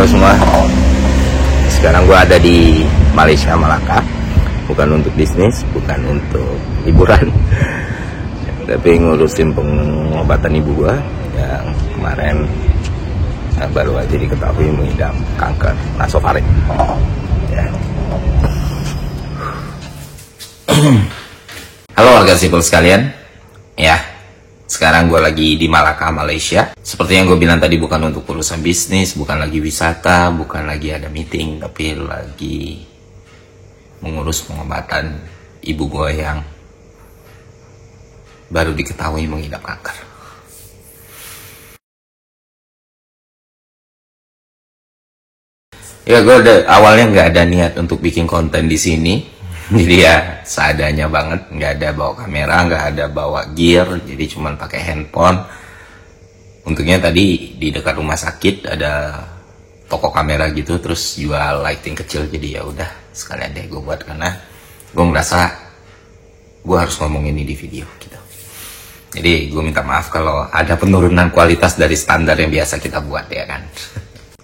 Halo semua, sekarang gue ada di Malaysia, Malaka. Bukan untuk bisnis, bukan untuk liburan, tapi ngurusin pengobatan ibu gue yang kemarin baru aja diketahui mengidap kanker nasofaring. Ya. Halo warga sipil sekalian, ya. Sekarang gue lagi di Malaka, Malaysia. Seperti yang gue bilang tadi, bukan untuk urusan bisnis, bukan lagi wisata, bukan lagi ada meeting, tapi lagi mengurus pengobatan ibu gue yang baru diketahui mengidap kanker. Ya, gue awalnya nggak ada niat untuk bikin konten di sini. Jadi ya seadanya banget, nggak ada bawa kamera, nggak ada bawa gear, jadi cuman pakai handphone. Untungnya tadi di dekat rumah sakit ada toko kamera gitu, terus jual lighting kecil, jadi ya udah sekalian deh gue buat, karena gue merasa gue harus ngomong ini di video gitu. Jadi gue minta maaf kalau ada penurunan kualitas dari standar yang biasa kita buat, ya kan.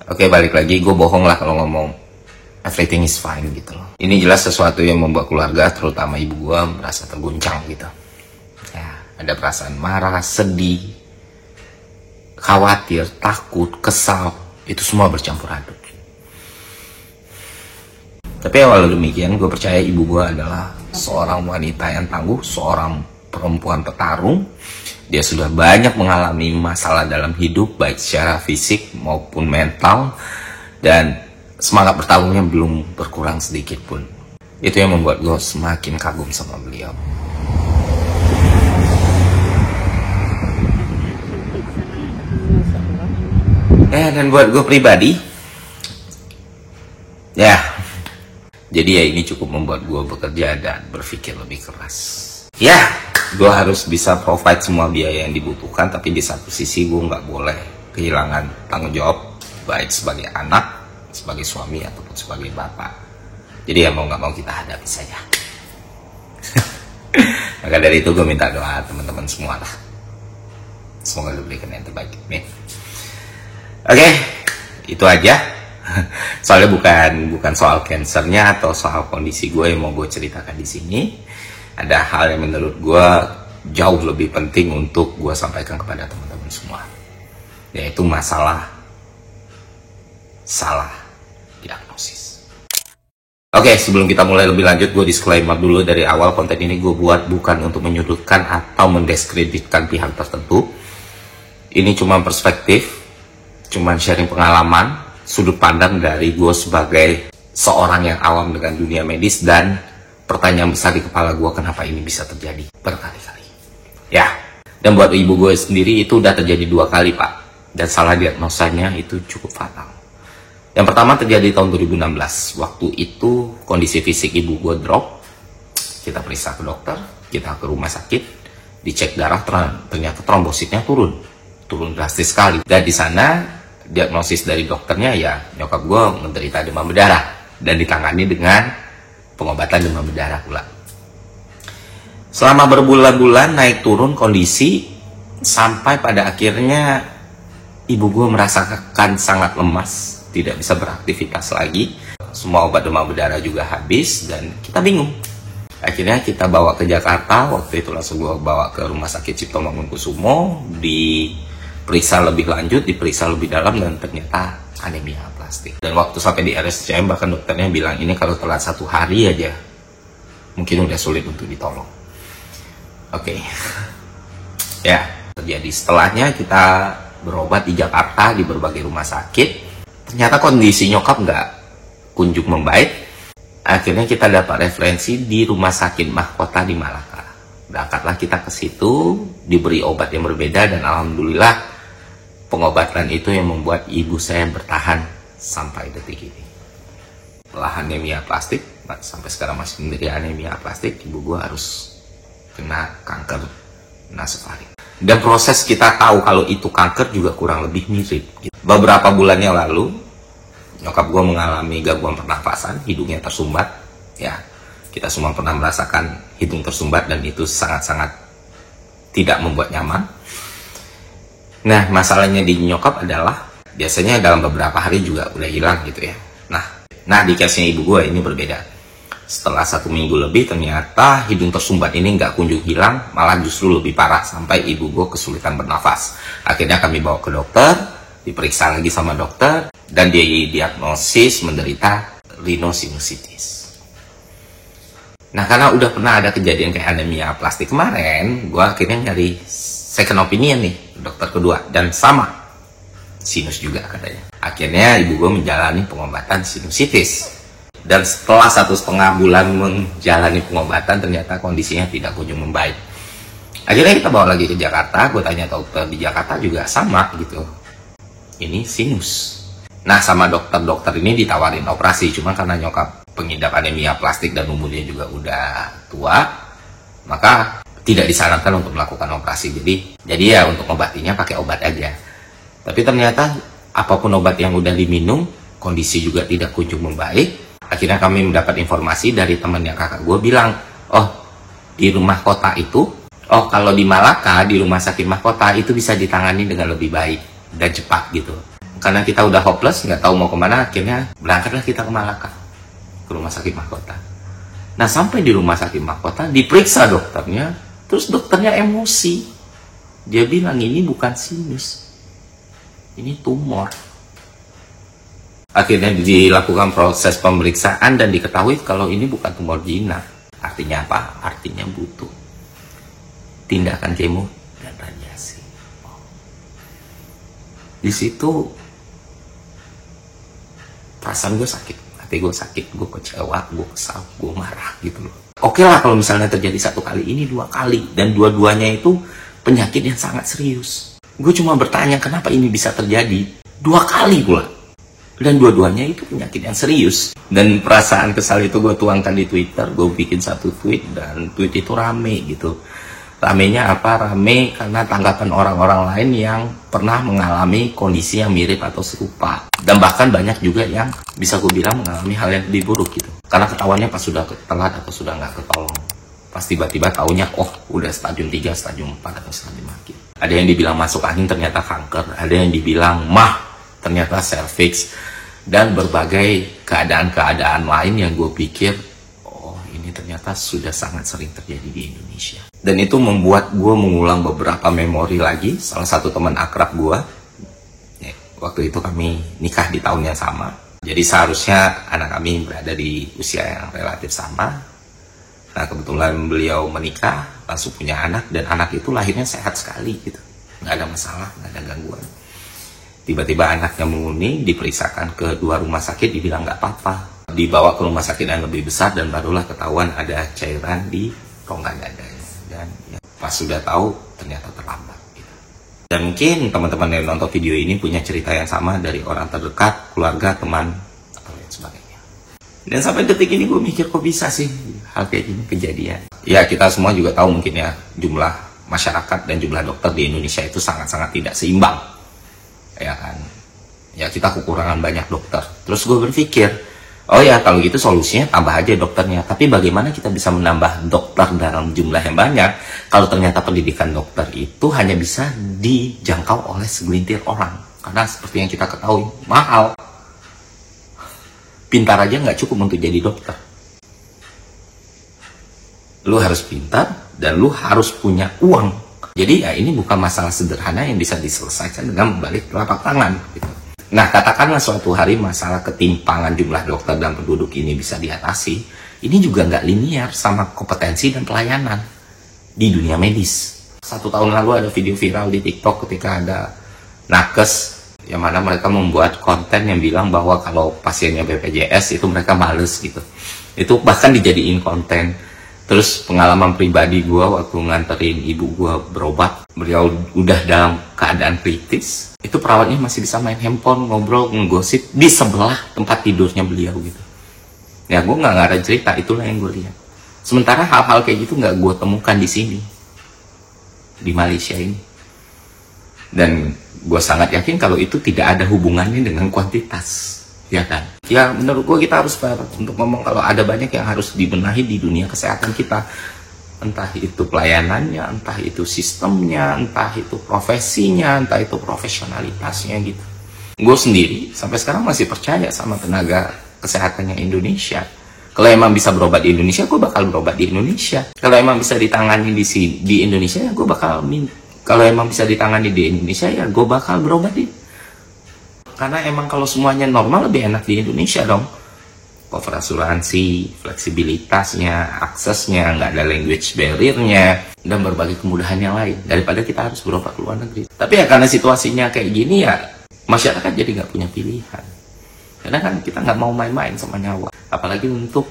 Oke, balik lagi, gue bohong lah kalau ngomong everything is fine gitu loh. Ini jelas sesuatu yang membuat keluarga, terutama ibu gue, merasa terguncang gitu. Ya, ada perasaan marah, sedih, khawatir, takut, kesal, itu semua bercampur aduk. Tapi walau demikian, gue percaya ibu gue adalah seorang wanita yang tangguh, seorang perempuan petarung. Dia sudah banyak mengalami masalah dalam hidup, baik secara fisik maupun mental, dan semangat bertarungnya belum berkurang sedikit pun. Itu yang membuat gue semakin kagum sama beliau. Dan buat gue pribadi, ya, jadi ya ini cukup membuat gue bekerja dan berpikir lebih keras. Ya, gue harus bisa provide semua biaya yang dibutuhkan, tapi di satu sisi gue nggak boleh kehilangan tanggung jawab, baik sebagai anak, sebagai suami, ataupun sebagai bapak. Jadi ya mau nggak mau kita hadapi saja. Maka dari itu gue minta doa teman-teman semua lah, semoga diberikan yang terbaik. Oke, itu aja. Soalnya bukan soal cancernya atau soal kondisi gue yang mau gue ceritakan di sini. Ada hal yang menurut gue jauh lebih penting untuk gue sampaikan kepada teman-teman semua, yaitu masalah salah diagnosis. Oke, sebelum kita mulai lebih lanjut, gue disclaimer dulu dari awal, konten ini gue buat bukan untuk menyudutkan atau mendiskreditkan pihak tertentu. Ini cuma perspektif, cuma sharing pengalaman, sudut pandang dari gue sebagai seorang yang awam dengan dunia medis, dan pertanyaan besar di kepala gue, kenapa ini bisa terjadi berkali-kali. Ya, dan buat ibu gue sendiri itu udah terjadi 2 kali, Pak. Dan salah diagnosanya itu cukup fatal. Yang pertama terjadi tahun 2016. Waktu itu kondisi fisik ibu gue drop. Kita periksa ke dokter, kita ke rumah sakit, dicek darah, ternyata trombositnya turun drastis sekali. Dan di sana diagnosis dari dokternya, ya nyokap gue menderita demam berdarah dan ditangani dengan pengobatan demam berdarah pula. Selama berbulan-bulan naik turun kondisi, sampai pada akhirnya ibu gue merasakan sangat lemas, tidak bisa beraktivitas lagi. Semua obat demam berdarah juga habis dan kita bingung. Akhirnya kita bawa ke Jakarta. Waktu itu langsung gue bawa ke Rumah Sakit Cipto Mangunkusumo, diperiksa lebih lanjut, diperiksa lebih dalam, dan ternyata anemia aplastik. Dan waktu sampai di RSCM, bahkan dokternya bilang ini kalau telat 1 hari aja mungkin udah sulit untuk ditolong. Oke. Ya, terjadi setelahnya kita berobat di Jakarta di berbagai rumah sakit. Ternyata kondisi nyokap nggak kunjung membaik. Akhirnya kita dapat referensi di Rumah Sakit Mahkota di Malaka. Berangkatlah kita ke situ, diberi obat yang berbeda, dan alhamdulillah pengobatan itu yang membuat ibu saya bertahan sampai detik ini. Setelah anemia plastik, sampai sekarang masih menderita anemia plastik, ibu gua harus kena kanker nasofaring. Dan proses kita tahu kalau itu kanker juga kurang lebih mirip. Beberapa bulan yang lalu, nyokap gue mengalami gangguan pernafasan, hidungnya tersumbat. Ya, kita semua pernah merasakan hidung tersumbat, dan itu sangat-sangat tidak membuat nyaman. Nah, masalahnya di nyokap adalah biasanya dalam beberapa hari juga udah hilang gitu ya. Nah di case-nya ibu gue ini berbeda. Setelah 1 minggu lebih ternyata hidung tersumbat ini nggak kunjung hilang, malah justru lebih parah sampai ibu gue kesulitan bernafas. Akhirnya kami bawa ke dokter, diperiksa lagi sama dokter, dan dia diagnosis menderita rhinosinusitis. Nah karena udah pernah ada kejadian kayak anemia plastik kemarin, gue akhirnya nyari second opinion nih, dokter kedua, dan sama, sinus juga katanya. Akhirnya ibu gue menjalani pengobatan sinusitis. Dan setelah 1,5 bulan menjalani pengobatan, ternyata kondisinya tidak kunjung membaik. Akhirnya kita bawa lagi ke Jakarta, gue tanya dokter di Jakarta juga sama gitu. Ini sinus. Nah sama dokter-dokter ini ditawarin operasi, cuma karena nyokap pengidap anemia plastik dan umurnya juga udah tua, maka tidak disarankan untuk melakukan operasi. Jadi ya untuk obatinya pakai obat aja. Tapi ternyata apapun obat yang udah diminum, kondisi juga tidak kunjung membaik. Akhirnya kami mendapat informasi dari temannya kakak gue bilang, oh di rumah kota itu, oh kalau di Malaka, di rumah sakit mahkota itu bisa ditangani dengan lebih baik dan cepat gitu. Karena kita udah hopeless, nggak tahu mau kemana, akhirnya berangkatlah kita ke Malaka, ke rumah sakit mahkota. Nah sampai di rumah sakit mahkota, diperiksa dokternya, terus dokternya emosi. Dia bilang ini bukan sinus, ini tumor. Akhirnya dilakukan proses pemeriksaan dan diketahui kalau ini bukan tumor jinak. Artinya apa? Artinya butuh tindakan kemo dan radiasi. Di situ perasaan gue sakit, hati gue sakit, gue kecewa, gue kesal, gue marah gitu loh. Oke lah kalau misalnya terjadi 1 kali, ini 2 kali, dan dua-duanya itu penyakit yang sangat serius. Gue cuma bertanya kenapa ini bisa terjadi 2 kali pula. Dan dua-duanya itu penyakit yang serius. Dan perasaan kesal itu gue tuangkan di Twitter. Gue bikin 1 tweet dan tweet itu rame gitu. Ramenya apa? Rame karena tanggapan orang-orang lain yang pernah mengalami kondisi yang mirip atau serupa. Dan bahkan banyak juga yang bisa gue bilang mengalami hal yang lebih buruk gitu. Karena ketahuannya pas sudah telat atau sudah nggak ketolong. Pas tiba-tiba taunya, oh udah stadium 3, stadium 4, atau stadium akhir. Ada yang dibilang masuk angin ternyata kanker. Ada yang dibilang mah ternyata cervix, dan berbagai keadaan-keadaan lain yang gue pikir, oh ini ternyata sudah sangat sering terjadi di Indonesia. Dan itu membuat gue mengulang beberapa memori lagi. Salah satu teman akrab gue, waktu itu kami nikah di tahun yang sama. Jadi seharusnya anak kami berada di usia yang relatif sama. Nah kebetulan beliau menikah, langsung punya anak, dan anak itu lahirnya sehat sekali gitu. Nggak ada masalah, nggak ada gangguan. Tiba-tiba anaknya menguning, diperiksakan ke 2 rumah sakit, dibilang nggak apa-apa. Dibawa ke rumah sakit yang lebih besar, dan barulah ketahuan ada cairan di rongga dadanya. Dan ya, pas sudah tahu, ternyata terlambat. Gitu. Dan mungkin teman-teman yang nonton video ini punya cerita yang sama dari orang terdekat, keluarga, teman, atau lain sebagainya. Dan sampai detik ini gue mikir, kok bisa sih hal kayak gini kejadian. Ya kita semua juga tahu mungkin ya, jumlah masyarakat dan jumlah dokter di Indonesia itu sangat-sangat tidak seimbang. Ya kan, ya kita kekurangan banyak dokter. Terus gue berpikir, oh ya kalau gitu solusinya tambah aja dokternya. Tapi bagaimana kita bisa menambah dokter dalam jumlah yang banyak kalau ternyata pendidikan dokter itu hanya bisa dijangkau oleh segelintir orang? Karena seperti yang kita ketahui, mahal. Pintar aja nggak cukup untuk jadi dokter. Lu harus pintar dan lu harus punya uang. Jadi ya ini bukan masalah sederhana yang bisa diselesaikan dengan membalik telapak tangan gitu. Nah katakanlah suatu hari masalah ketimpangan jumlah dokter dan penduduk ini bisa diatasi, ini juga nggak linear sama kompetensi dan pelayanan di dunia medis. 1 tahun lalu ada video viral di TikTok ketika ada nakes yang mana mereka membuat konten yang bilang bahwa kalau pasiennya BPJS itu mereka males gitu. Itu bahkan dijadiin konten. Terus pengalaman pribadi gue waktu nganterin ibu gue berobat, beliau udah dalam keadaan kritis, itu perawatnya masih bisa main handphone, ngobrol, ngegosip di sebelah tempat tidurnya beliau gitu. Ya gue nggak ada cerita, itulah yang gue lihat. Sementara hal-hal kayak gitu nggak gue temukan di sini, di Malaysia ini. Dan gue sangat yakin kalau itu tidak ada hubungannya dengan kuantitas. Ya kan? Ya menurut gue kita harus fair untuk ngomong kalau ada banyak yang harus dibenahi di dunia kesehatan kita. Entah itu pelayanannya, entah itu sistemnya, entah itu profesinya, entah itu profesionalitasnya gitu. Gue sendiri sampai sekarang masih percaya sama tenaga kesehatannya Indonesia. Kalau emang bisa berobat di Indonesia, gue bakal berobat di Indonesia. Kalau emang bisa ditangani di Indonesia, ya gue bakal kalau emang bisa ditangani di Indonesia, ya gue bakal berobat di. Karena emang kalau semuanya normal lebih enak di Indonesia dong. Cover asuransi, fleksibilitasnya, aksesnya, nggak ada language barrier-nya, dan berbagai kemudahan yang lain. Daripada kita harus berobat ke luar negeri. Tapi ya karena situasinya kayak gini ya, masyarakat jadi nggak punya pilihan. Karena kan kita nggak mau main-main sama nyawa. Apalagi untuk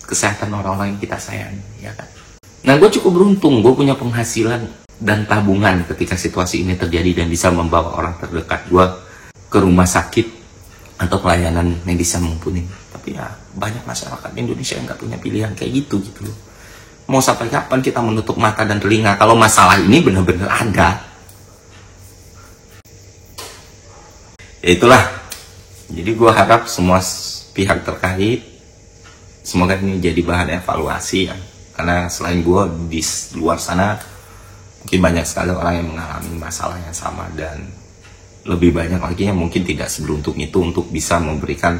kesehatan orang-orang yang kita sayangi, ya kan. Nah, gue cukup beruntung, gue punya penghasilan dan tabungan ketika situasi ini terjadi dan bisa membawa orang terdekat gue ke rumah sakit atau pelayanan medis yang mumpuni. Tapi ya banyak masyarakat Indonesia yang nggak punya pilihan kayak gitu loh. Mau sampai kapan kita menutup mata dan telinga kalau masalah ini benar-benar ada? Ya itulah. Jadi gue harap semua pihak terkait semoga ini jadi bahan evaluasi ya. Karena selain gue di luar sana mungkin banyak sekali orang yang mengalami masalah yang sama, dan lebih banyak lagi yang mungkin tidak seberuntung itu untuk bisa memberikan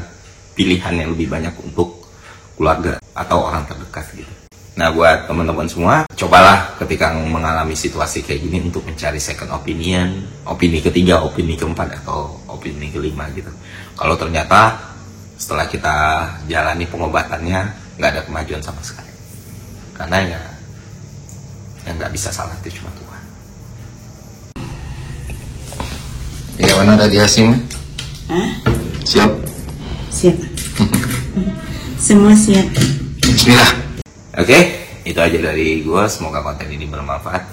pilihan yang lebih banyak untuk keluarga atau orang terdekat gitu. Nah, buat teman-teman semua, cobalah ketika mengalami situasi kayak gini untuk mencari second opinion, opini ketiga, opini keempat, atau opini kelima gitu. Kalau ternyata setelah kita jalani pengobatannya nggak ada kemajuan sama sekali, karena ya yang nggak bisa salah itu cuma Tuhan. Ya, mana tadi hasilnya? Siap? Siap. Semua siap. Bismillah. Oke, itu aja dari gue. Semoga konten ini bermanfaat.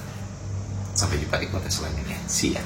Sampai jumpa di konten selanjutnya. See ya.